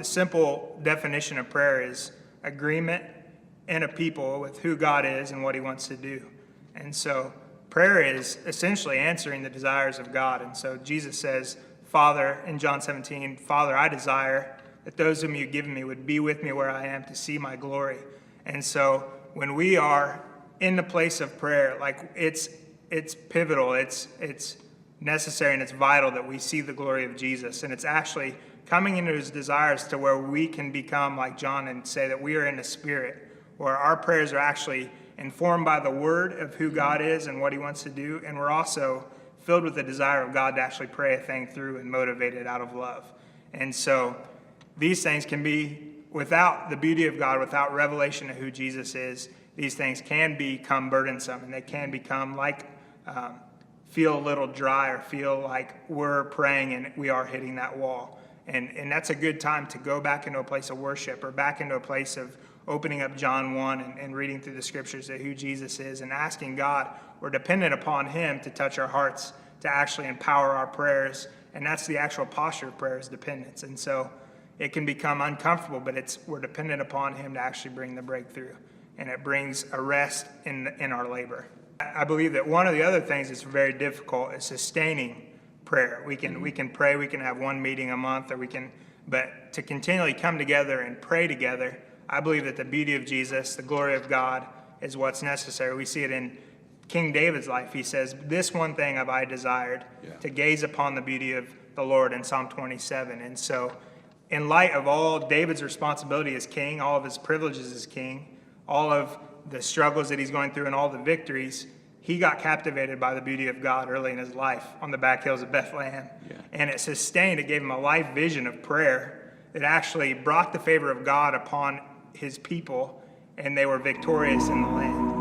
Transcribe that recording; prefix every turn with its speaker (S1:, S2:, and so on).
S1: a simple definition of prayer is agreement in a people with who God is and what he wants to do. And so prayer is essentially answering the desires of God. And so Jesus says, Father, in John 17, Father, I desire that those whom you've given me would be with me where I am to see my glory. And so when we are in the place of prayer, like it's pivotal, it's necessary and it's vital that we see the glory of Jesus. And it's actually coming into his desires to where we can become like John and say that we are in the Spirit, where our prayers are actually informed by the word of who God is and what he wants to do. And we're also filled with the desire of God to actually pray a thing through and motivate it out of love. And so these things can be, without the beauty of God, without revelation of who Jesus is, these things can become burdensome, and they can become like, feel a little dry, or feel like we're praying and we are hitting that wall. And that's a good time to go back into a place of worship, or back into a place of opening up John 1 and reading through the scriptures of who Jesus is and asking God, we're dependent upon him to touch our hearts, to actually empower our prayers. And that's the actual posture of prayer, is dependence. And so it can become uncomfortable, but we're dependent upon him to actually bring the breakthrough. And it brings a rest in our labor. I believe that one of the other things that's very difficult is sustaining prayer. We can pray, we can have one meeting a month, but to continually come together and pray together, I believe that the beauty of Jesus, the glory of God, is what's necessary. We see it in King David's life. He says, this one thing have I desired, to gaze upon the beauty of the Lord, in Psalm 27. And so in light of all David's responsibility as king, all of his privileges as king, all of the struggles that he's going through and all the victories, he got captivated by the beauty of God early in his life on the back hills of Bethlehem. And it sustained, it gave him a life vision of prayer that actually brought the favor of God upon his people, and they were victorious in the land.